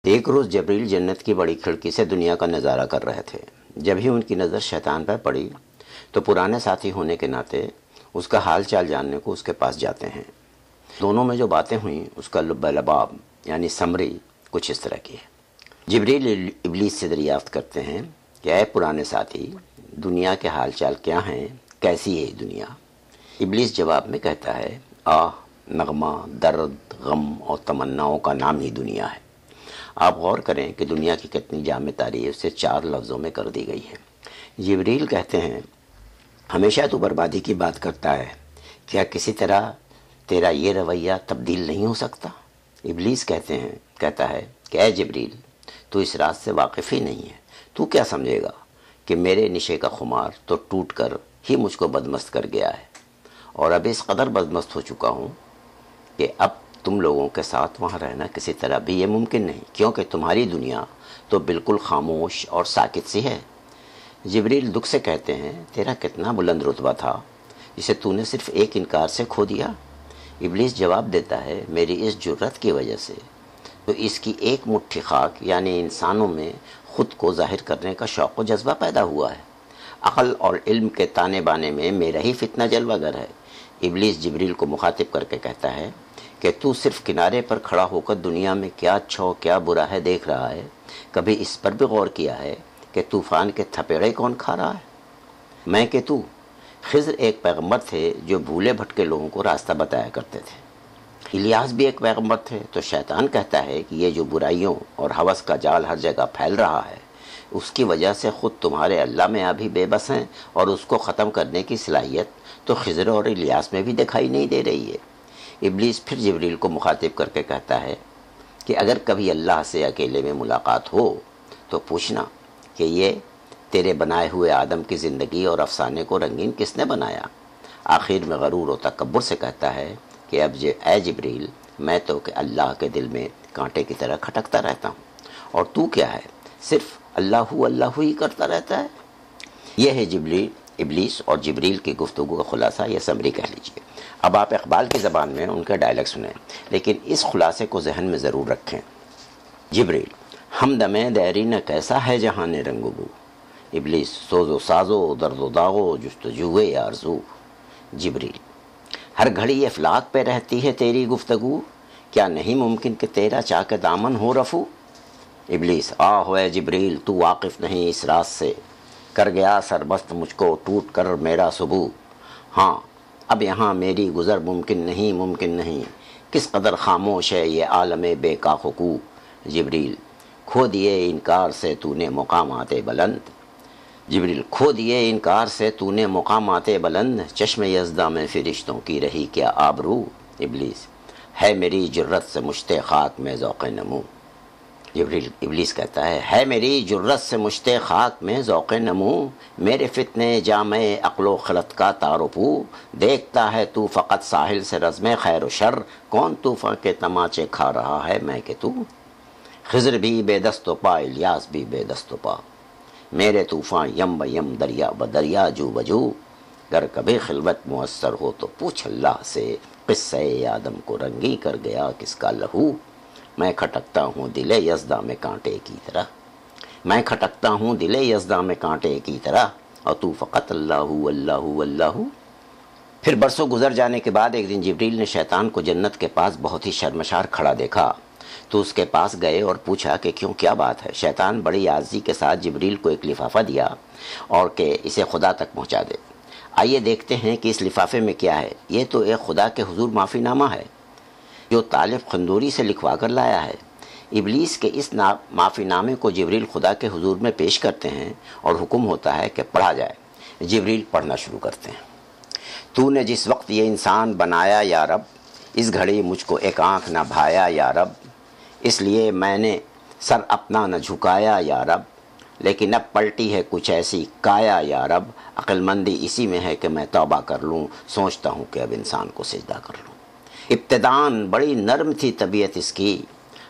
ایک روز جبریل جنت کی بڑی کھڑکی سے دنیا کا نظارہ کر رہے تھے۔ جب ہی ان کی نظر شیطان پر پڑی تو پرانے ساتھی ہونے کے ناطے اس کا حال چال جاننے کو اس کے پاس جاتے ہیں۔ دونوں میں جو باتیں ہوئیں اس کا لب لباب یعنی سمری کچھ اس طرح کی ہے۔ جبریل ابلیس سے دریافت کرتے ہیں کہ اے پرانے ساتھی، دنیا کے حال چال کیا ہیں، کیسی ہے یہ دنیا؟ ابلیس جواب میں کہتا ہے، نغمہ، درد، غم اور تمناؤں کا نام ہی دنیا ہے۔ آپ غور کریں کہ دنیا کی کتنی جامع تعریف سے 4 لفظوں میں کر دی گئی ہے۔ جبریل کہتے ہیں، ہمیشہ تو بربادی کی بات کرتا ہے، کیا کسی طرح تیرا یہ رویہ تبدیل نہیں ہو سکتا؟ ابلیس کہتا ہے کہ اے جبریل، تو اس راز سے واقف ہی نہیں ہے، تو کیا سمجھے گا کہ میرے نشے کا خمار تو ٹوٹ کر ہی مجھ کو بدمست کر گیا ہے، اور اب اس قدر بدمست ہو چکا ہوں کہ اب تم لوگوں کے ساتھ وہاں رہنا کسی طرح بھی یہ ممکن نہیں، کیونکہ تمہاری دنیا تو بالکل خاموش اور ساکت سی ہے۔ جبریل دکھ سے کہتے ہیں، تیرا کتنا بلند رتبہ تھا جسے تو نے صرف ایک انکار سے کھو دیا؟ ابلیس جواب دیتا ہے، میری اس جرت کی وجہ سے تو اس کی ایک مٹھی خاک یعنی انسانوں میں خود کو ظاہر کرنے کا شوق و جذبہ پیدا ہوا ہے۔ عقل اور علم کے تانے بانے میں میرا ہی فتنہ جلوہ گر ہے۔ ابلیس جبریل کو مخاطب کر کے کہتا ہے کہ تو صرف کنارے پر کھڑا ہو کر دنیا میں کیا اچھا و کیا برا ہے دیکھ رہا ہے، کبھی اس پر بھی غور کیا ہے کہ طوفان کے تھپیڑے کون کھا رہا ہے؟ میں کہ تو؟ خضر ایک پیغمبر تھے جو بھولے بھٹکے لوگوں کو راستہ بتایا کرتے تھے۔ الیاس بھی ایک پیغمبر تھے۔ تو شیطان کہتا ہے کہ یہ جو برائیوں اور ہوس کا جال ہر جگہ پھیل رہا ہے، اس کی وجہ سے خود تمہارے اللہ میں ابھی بے بس ہیں، اور اس کو ختم کرنے کی صلاحیت تو خضر اور الیاس میں بھی دکھائی نہیں دے رہی ہے۔ ابلیس پھر جبریل کو مخاطب کر کے کہتا ہے کہ اگر کبھی اللہ سے اکیلے میں ملاقات ہو تو پوچھنا کہ یہ تیرے بنائے ہوئے آدم کی زندگی اور افسانے کو رنگین کس نے بنایا؟ آخر میں غرور و تکبر سے کہتا ہے کہ اب اے جبریل، میں تو کہ اللہ کے دل میں کانٹے کی طرح کھٹکتا رہتا ہوں، اور تو کیا ہے، صرف اللہ ہی کرتا رہتا ہے۔ یہ ہے ابلیس اور جبریل کی گفتگو کا خلاصہ، یہ سمری کہہ لیجئے۔ اب آپ اقبال کی زبان میں ان کا ڈائلیگ سنیں، لیکن اس خلاصے کو ذہن میں ضرور رکھیں۔ جبریل، ہمدم دیرینہ کیسا ہے جہان رنگ و بو، ابلیس سوز و سازو درد و داغو جستجوئے آرزو۔ جبریل، ہر گھڑی افلاک پہ رہتی ہے تیری گفتگو، کیا نہیں ممکن کہ تیرا چاک دامن ہو رفو؟ ابلیس، اے جبریل، تو واقف نہیں اس راز سے، کر گیا سربست مجھ کو ٹوٹ کر میرا سبو۔ ہاں اب یہاں میری گزر ممکن نہیں، کس قدر خاموش ہے یہ عالم بے کاخ و کو۔ جبریل، کھو دیے انکار سے تو نے مقامات بلند، جبریل کھو دیے انکار سے تو نے مقامات بلند، چشم یزداں میں فرشتوں کی رہی کیا آبرو۔ ابلیس، ہے میری جرت سے مشت خاک میں ذوق نمو۔ ابلیس کہتا ہے میری جرت سے مشت خاک میں ذوق نمو، میرے فتنے جامع عقل و خرد کا تار و پو، دیکھتا ہے تو فقط ساحل سے رزم خیر و شر، کون طوفان کے تماچے کھا رہا ہے میں کہ تو؟ خضر بھی بے دست و پا، الیاس بھی بے دست و پا، میرے طوفان یم بیم دریا بدریا جو بجو، گر کبھی خلوت میسر ہو تو پوچھ اللہ سے، قصہ آدم کو رنگی کر گیا کس کا لہو۔ میں کھٹکتا ہوں دل یزداں میں کانٹے کی طرح، میں کھٹکتا ہوں دل یزداں میں کانٹے کی طرح، اور تو فقط اللہ۔ پھر برسوں گزر جانے کے بعد ایک دن جبریل نے شیطان کو جنت کے پاس بہت ہی شرمشار کھڑا دیکھا، تو اس کے پاس گئے اور پوچھا کہ کیوں، کیا بات ہے؟ شیطان بڑی عاجزی کے ساتھ جبریل کو ایک لفافہ دیا اور کہ اسے خدا تک پہنچا دے۔ آئیے دیکھتے ہیں کہ اس لفافے میں کیا ہے۔ یہ تو ایک خدا کے حضور معافی نامہ ہے جو طالب خندوری سے لکھوا کر لایا ہے۔ ابلیس کے اس معافی نامے کو جبریل خدا کے حضور میں پیش کرتے ہیں اور حکم ہوتا ہے کہ پڑھا جائے۔ جبریل پڑھنا شروع کرتے ہیں، تو نے جس وقت یہ انسان بنایا یا رب، اس گھڑی مجھ کو ایک آنکھ نہ بھایا یا رب، اس لیے میں نے سر اپنا نہ جھکایا یا رب، لیکن اب پلٹی ہے کچھ ایسی کایا یا رب، عقل مندی اسی میں ہے کہ میں توبہ کر لوں، سوچتا ہوں کہ اب انسان کو سجدہ کر لوں۔ ابتداً بڑی نرم تھی طبیعت اس کی،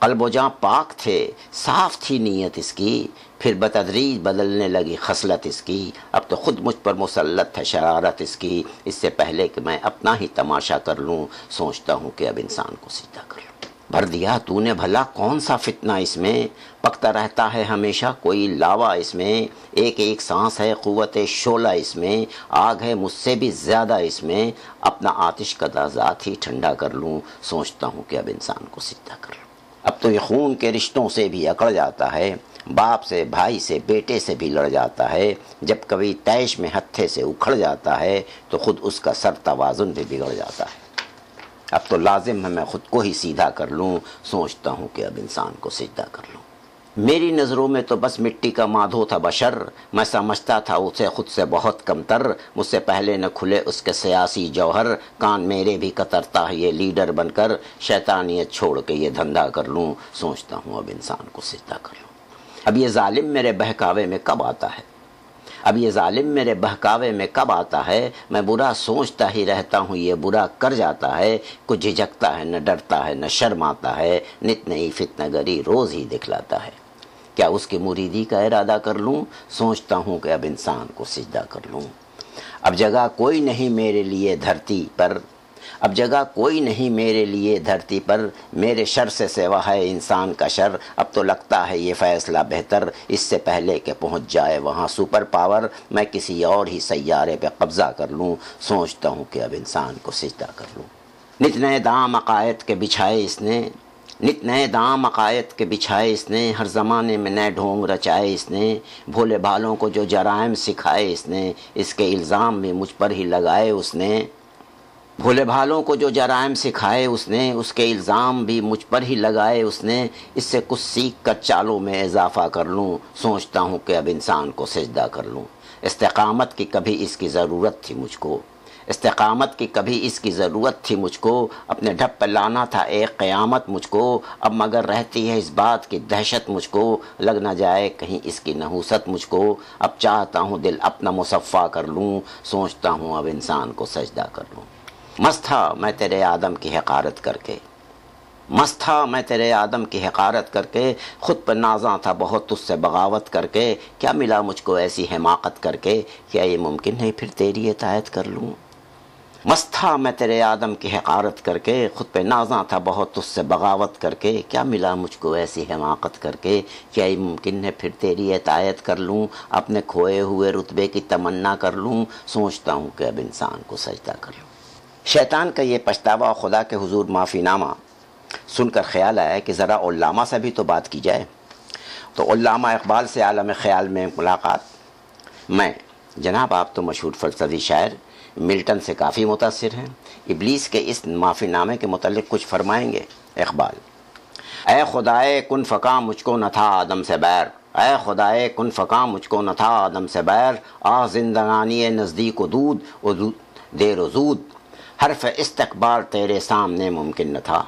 قلب و جاں پاک تھے، صاف تھی نیت اس کی، پھر بتدریج بدلنے لگی خصلت اس کی، اب تو خود مجھ پر مسلط ہے شرارت اس کی، اس سے پہلے کہ میں اپنا ہی تماشا کر لوں، سوچتا ہوں کہ اب انسان کو سجدہ کر لوں۔ بھر دیا تو نے بھلا کون سا فتنہ اس میں، پکتا رہتا ہے ہمیشہ کوئی لاوا اس میں، ایک ایک سانس ہے قوت شعلہ اس میں، آگ ہے مجھ سے بھی زیادہ اس میں، اپنا آتش کا ذات ہی ٹھنڈا کر لوں، سوچتا ہوں کہ اب انسان کو سجدہ کر لوں۔ اب تو یہ خون کے رشتوں سے بھی اکڑ جاتا ہے، باپ سے، بھائی سے، بیٹے سے بھی لڑ جاتا ہے، جب کبھی طیش میں ہتھے سے اکھڑ جاتا ہے تو خود اس کا سر توازن بھی بگڑ جاتا ہے۔ اب تو لازم ہے میں خود کو ہی سیدھا کر لوں، سوچتا ہوں کہ اب انسان کو سجدہ کر لوں۔ میری نظروں میں تو بس مٹی کا مادھو تھا بشر، میں سمجھتا تھا اسے خود سے بہت کم تر، مجھ سے پہلے نہ کھلے اس کے سیاسی جوہر، کان میرے بھی کترتا ہے یہ لیڈر بن کر، شیطانیت چھوڑ کے یہ دھندا کر لوں، سوچتا ہوں اب انسان کو سجدہ کر لوں۔ اب یہ ظالم میرے بہکاوے میں کب آتا ہے، اب یہ ظالم میرے بہکاوے میں کب آتا ہے، میں برا سوچتا ہی رہتا ہوں یہ برا کر جاتا ہے، کچھ جھجکتا ہے نہ ڈرتا ہے نہ شرماتا ہے، نت نئی فتنہ گری روز ہی دکھلاتا ہے، کیا اس کی مریدی کا ارادہ کر لوں، سوچتا ہوں کہ اب انسان کو سجدہ کر لوں۔ اب جگہ کوئی نہیں میرے لیے دھرتی پر، اب جگہ کوئی نہیں میرے لیے دھرتی پر، میرے شر سے سوا ہے انسان کا شر، اب تو لگتا ہے یہ فیصلہ بہتر، اس سے پہلے کہ پہنچ جائے وہاں سپر پاور، میں کسی اور ہی سیارے پہ قبضہ کر لوں، سوچتا ہوں کہ اب انسان کو سجدہ کر لوں۔ نت نئے دام عقائد کے بچھائے اس نے، نت نئے دام عقائد کے بچھائے اس نے، ہر زمانے میں نئے ڈھونگ رچائے اس نے، بھولے بھالوں کو جو جرائم سکھائے اس نے، اس کے الزام بھی مجھ پر ہی لگائے اس نے، بھولے بھالوں کو جو جرائم سکھائے اس نے، اس کے الزام بھی مجھ پر ہی لگائے اس نے، اس سے کچھ سیکھ کر چالوں میں اضافہ کر لوں، سوچتا ہوں کہ اب انسان کو سجدہ کر لوں۔ استقامت کی کبھی اس کی ضرورت تھی مجھ کو، استقامت کی کبھی اس کی ضرورت تھی مجھ کو، اپنے ڈھب پہ لانا تھا ایک قیامت مجھ کو، اب مگر رہتی ہے اس بات کی دہشت مجھ کو، لگ نہ جائے کہیں اس کی نحوست مجھ کو، اب چاہتا ہوں دل اپنا مصفا کر لوں، سوچتا ہوں اب انسان کو سجدہ کر لوں۔ مست تھا میں تیرے آدم کی حقارت کر کے، مست تھا میں تیرے آدم کی حقارت کر کے، خود پہ نازاں تھا بہت تجھ سے بغاوت کر کے، کیا ملا مجھ کو ایسی حماقت کر کے، کیا یہ ممکن ہے پھر تیری اطاعت کر لوں۔ مست تھا میں تیرے آدم کی حقارت کر کے، خود پہ نازاں تھا بہت تجھ سے بغاوت کر کے، کیا ملا مجھ کو ایسی حماقت کر کے، کیا یہ ممکن ہے پھر تیری اطاعت کر لوں، اپنے کھوئے ہوئے رتبے کی تمنا کر لوں، سوچتا ہوں کہ اب انسان کو سجدہ کر لوں۔ شیطان کا یہ پچھتاوا خدا کے حضور معافی نامہ سن کر خیال آیا کہ ذرا علامہ سے بھی تو بات کی جائے، تو علامہ اقبال سے عالم خیال میں ملاقات۔ میں جناب آپ تو مشہور فلسفی شاعر ملٹن سے کافی متاثر ہیں، ابلیس کے اس معافی نامے کے متعلق کچھ فرمائیں گے؟ اقبال: اے خدائے کن فکا مجھ کو نہ تھا آدم سے بیر، اے خدائے کن فکا مجھ کو نہ تھا آدم سے بیر، آہ زندگانی نزدیک و دود دیر و زود، حرف استقبال تیرے سامنے ممکن نہ تھا،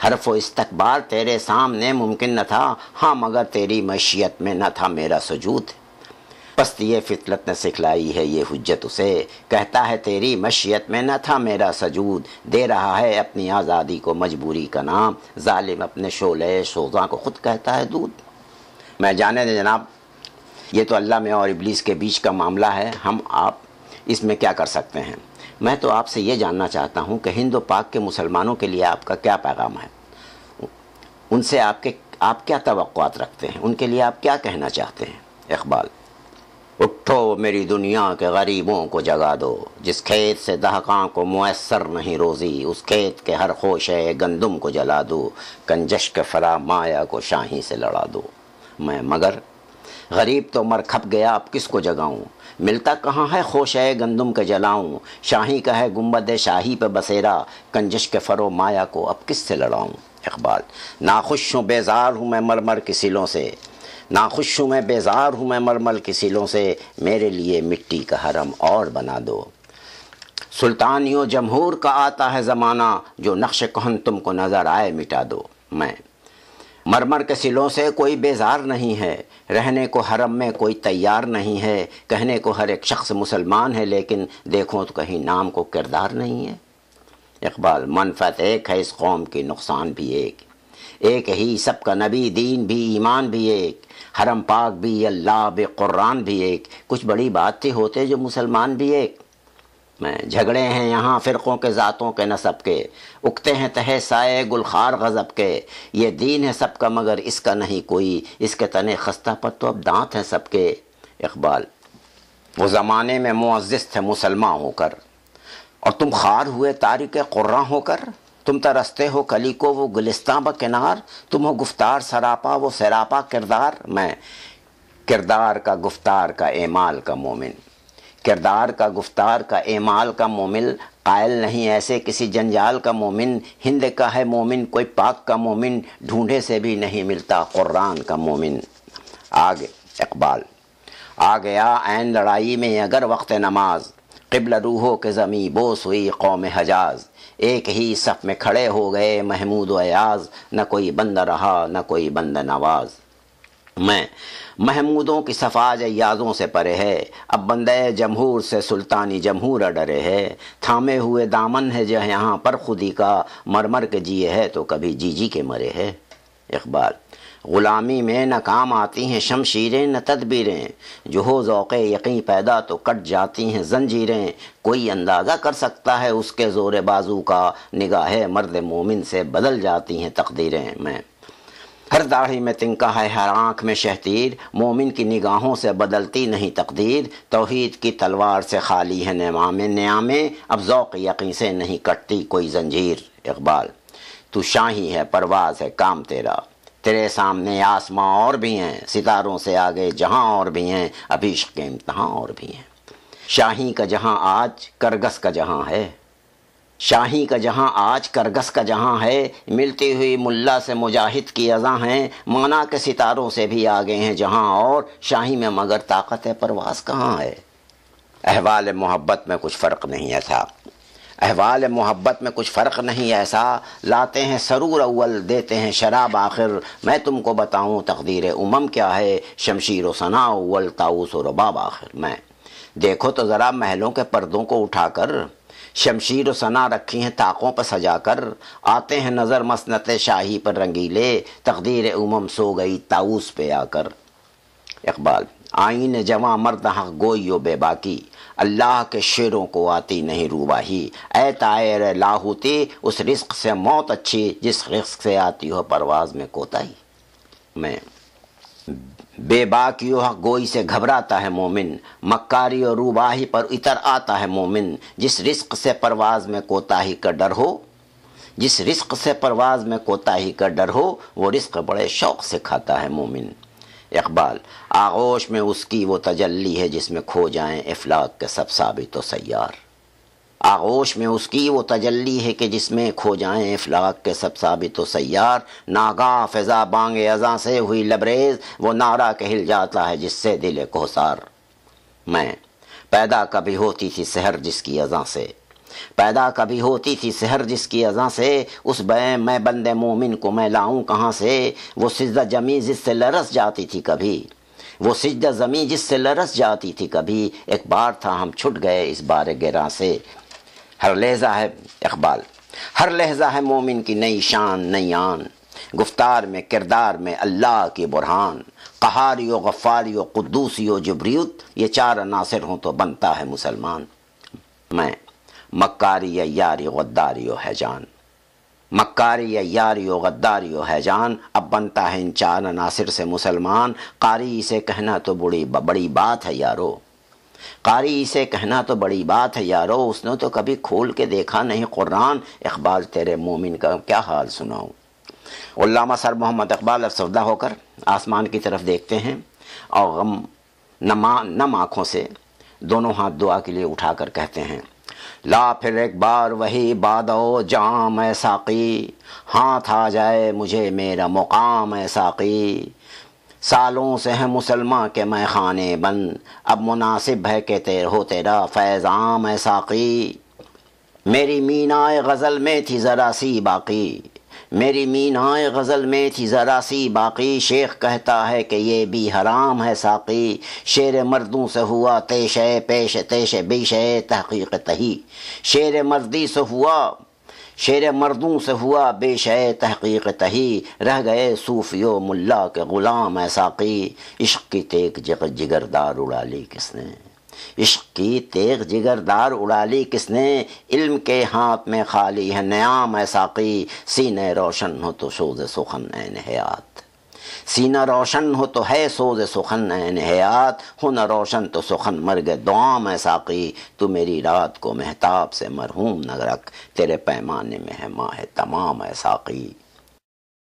حرف و استقبال تیرے سامنے ممکن نہ تھا، ہاں مگر تیری مشیت میں نہ تھا میرا سجود، پست یہ فطرت نے سکھلائی ہے یہ حجت اسے، کہتا ہے تیری مشیت میں نہ تھا میرا سجود، دے رہا ہے اپنی آزادی کو مجبوری کا نام، ظالم اپنے شعلے سوزاں کو خود کہتا ہے دودھ۔ میں جانے دیں جناب، یہ تو اللہ میں اور ابلیس کے بیچ کا معاملہ ہے، ہم آپ اس میں کیا کر سکتے ہیں؟ میں تو آپ سے یہ جاننا چاہتا ہوں کہ ہند و پاک کے مسلمانوں کے لیے آپ کا کیا پیغام ہے، ان سے آپ کیا توقعات رکھتے ہیں، ان کے لیے آپ کیا کہنا چاہتے ہیں؟ اقبال: اٹھو میری دنیا کے غریبوں کو جگا دو، جس کھیت سے دہقاں کو میسر نہیں روزی، اس کھیت کے ہر خوشے گندم کو جلا دو، کنجش کے فرا مایا کو شاہی سے لڑا دو۔ میں مگر غریب تو مر کھپ گیا اب کس کو جگاؤں، ملتا کہاں ہے خوشے گندم کے جلاؤں، شاہی کا ہے گنبد شاہی پہ بسیرا، کنجش کے فرو مایا کو اب کس سے لڑاؤں۔ اقبال: ناخوش ہوں بیزار ہوں میں مرمر کی سیلوں سے، ناخوش ہوں میں بیزار ہوں میں مرمر کی سیلوں سے، میرے لیے مٹی کا حرم اور بنا دو، سلطانیوں جمہور کا آتا ہے زمانہ، جو نقش کہن تم کو نظر آئے مٹا دو۔ میں مرمر کے سلوں سے کوئی بیزار نہیں ہے، رہنے کو حرم میں کوئی تیار نہیں ہے، کہنے کو ہر ایک شخص مسلمان ہے، لیکن دیکھو تو کہیں نام کو کردار نہیں ہے۔ اقبال: منفعت ایک ہے اس قوم کی، نقصان بھی ایک، ایک ہی سب کا نبی دین بھی ایمان بھی ایک، حرم پاک بھی اللہ بے قرآن بھی ایک، کچھ بڑی بات تھی ہوتے جو مسلمان بھی ایک۔ میں جھگڑے ہیں یہاں فرقوں کے ذاتوں کے نسب کے، اگتے ہیں تہے سائے گلخار غضب کے، یہ دین ہے سب کا مگر اس کا نہیں کوئی، اس کے تنے خستہ پر تو اب دانت ہیں سب کے۔ اقبال: وہ زمانے میں معزز تھے مسلمان ہو کر، اور تم خار ہوئے تارک قراں ہو کر، تم ترستے ہو کلی کو وہ گلستاں بکنار، تم ہو گفتار سراپا وہ سراپا کردار۔ میں کردار کا گفتار کا اعمال کا مومن، کردار کا گفتار کا اعمال کا مومن، قائل نہیں ایسے کسی جنجال کا مومن، ہند کا ہے مومن کوئی پاک کا مومن، ڈھونڈے سے بھی نہیں ملتا قرآن کا مومن۔ آگے اقبال: آ گیا عین لڑائی میں اگر وقت نماز، قبلہ روحوں کے زمیں بوس ہوئی قوم حجاز، ایک ہی صف میں کھڑے ہو گئے محمود و ایاز، نہ کوئی بندہ رہا نہ کوئی بندہ نواز۔ میں محمودوں کی صفاج ایازوں سے پرے ہے، اب بندہ جمہور سے سلطانی جمہور ڈرے ہے، تھامے ہوئے دامن ہے جو یہاں پر خودی کا، مر کے جیے ہے تو کبھی جی کے مرے ہے۔ اقبال: غلامی میں نہ کام آتی ہیں شمشیریں نہ تدبیریں، جو ہو ذوق یقین پیدا تو کٹ جاتی ہیں زنجیریں، کوئی اندازہ کر سکتا ہے اس کے زور بازو کا، نگاہ مرد مومن سے بدل جاتی ہیں تقدیریں۔ میں ہر داڑھی میں تنکا ہے ہر آنکھ میں شہتیر، مومن کی نگاہوں سے بدلتی نہیں تقدیر، توحید کی تلوار سے خالی ہے نیامیں، اب ذوق یقین سے نہیں کٹتی کوئی زنجیر۔ اقبال: تو شاہی ہے پرواز ہے کام تیرا، تیرے سامنے آسماں اور بھی ہیں، ستاروں سے آگے جہاں اور بھی ہیں، ابھی عشق کے امتحان اور بھی ہیں۔ شاہی کا جہاں آج کرگس کا جہاں ہے، شاہی کا جہاں آج کرگس کا جہاں ہے، ملتی ہوئی ملا سے مجاہد کی اذاں ہیں، مانا کے ستاروں سے بھی آگے ہیں جہاں اور، شاہی میں مگر طاقت پرواز کہاں ہے۔ احوال محبت میں کچھ فرق نہیں ایسا، احوال محبت میں کچھ فرق نہیں ایسا، لاتے ہیں سرور اول دیتے ہیں شراب آخر، میں تم کو بتاؤں تقدیر امم کیا ہے، شمشیر و ثنا اول طاؤس و رباب آخر۔ میں دیکھو تو ذرا محلوں کے پردوں کو اٹھا کر، شمشیر و ثنا رکھی ہیں طاقوں پر سجا کر، آتے ہیں نظر مسنت شاہی پر رنگیلے، تقدیر امم سو گئی طاؤس پہ آ کر۔ اقبال: آئین جواں مرد حق گوئی و بے باکی، اللہ کے شعروں کو آتی نہیں روباہی، اے طائر لاہوتی اس رزق سے موت اچھی، جس رزق سے آتی ہو پرواز میں کوتاہی۔ میں بے باکی و حق گوئی سے گھبراتا ہے مومن، مکاری و روباہی پر اتر آتا ہے مومن، جس رزق سے پرواز میں کوتاہی کا ڈر ہو، جس رزق سے پرواز میں کوتاہی کا ڈر ہو، وہ رزق بڑے شوق سے کھاتا ہے مومن۔ اقبال: آغوش میں اس کی وہ تجلی ہے جس میں کھو جائیں افلاک کے سب ثابت و سیار، آغوش میں اس کی وہ تجلی ہے کہ جس میں کھو جائیں افلاک کے سب ثابت و سیار، ناگاہ فضا بانگ اذاں سے ہوئی لبریز، وہ نعرہ کہ ہل جاتا ہے جس سے دل کوثار۔ میں پیدا کبھی ہوتی تھی سحر جس کی اذاں سے، پیدا کبھی ہوتی تھی سحر جس کی اذاں سے، اس میں بندے مومن کو میں لاؤں کہاں سے، وہ سجدہ جمی جس سے لرز جاتی تی کبھی، وہ سجدہ زمیں جس سے لرز جاتی تھی کبھی، ایک بار تھا ہم چھٹ گئے اس بار گراں سے۔ ہر لہجہ ہے اقبال: ہر لہجہ ہے مومن کی نئی شان نئی آن، گفتار میں کردار میں اللہ کی برہان، قہاری و غفاری و قدوسی و جبریت، یہ چار عناصر ہوں تو بنتا ہے مسلمان۔ میں مکاری یاری غداری و حیجان، مکاری یاری و غداری و حیجان، اب بنتا ہے ان چار عناصر سے مسلمان، قاری سے کہنا تو بڑی بات ہے یارو، قاری سے کہنا تو بڑی بات ہے یارو، اس نے تو کبھی کھول کے دیکھا نہیں قرآن، اقبال تیرے مومن کا کیا حال سناؤں۔ علامہ سر محمد اقبال افسردہ ہو کر آسمان کی طرف دیکھتے ہیں اور غم نم آنکھوں سے دونوں ہاتھ دعا کے لیے اٹھا کر کہتے ہیں: لا پھر ایک بار وہی بادو جام اے ساقی، ہاتھ آ جائے مجھے میرا مقام اے ساقی، سالوں سے ہے مسلمان کے میں خانے بند، اب مناسب ہے کہ تیرا فیض عام اے ساقی، میری مینائے غزل میں تھی ذرا سی باقی، میری مینائے غزل میں تھی ذرا سی باقی، شیخ کہتا ہے کہ یہ بھی حرام ہے ساقی، شیر مردوں سے ہوا تیش پیش تیش بیش تحقیق تہی، شیر مردی سے ہوا شیر مردوں سے ہوا بیش تحقیق تہی، رہ گئے صوفی و ملا کے غلام اے ساقی، عشق کی تیک جگردار اڑا لی کس نے، عشق کی تیغ جگر دار اڑا لی کس نے، علم کے ہاتھ میں خالی ہے نیام اے ساقی، سینے روشن ہو تو سوز سخن عین حیات، سینہ روشن ہو تو ہے سوز سخن عین حیات، ہو نہ روشن تو سخن مر گئے دوام اے ساقی، تو میری رات کو مہتاب سے مرہوم نہ رکھ، تیرے پیمانے میں ہے ماہ تمام اے ساقی۔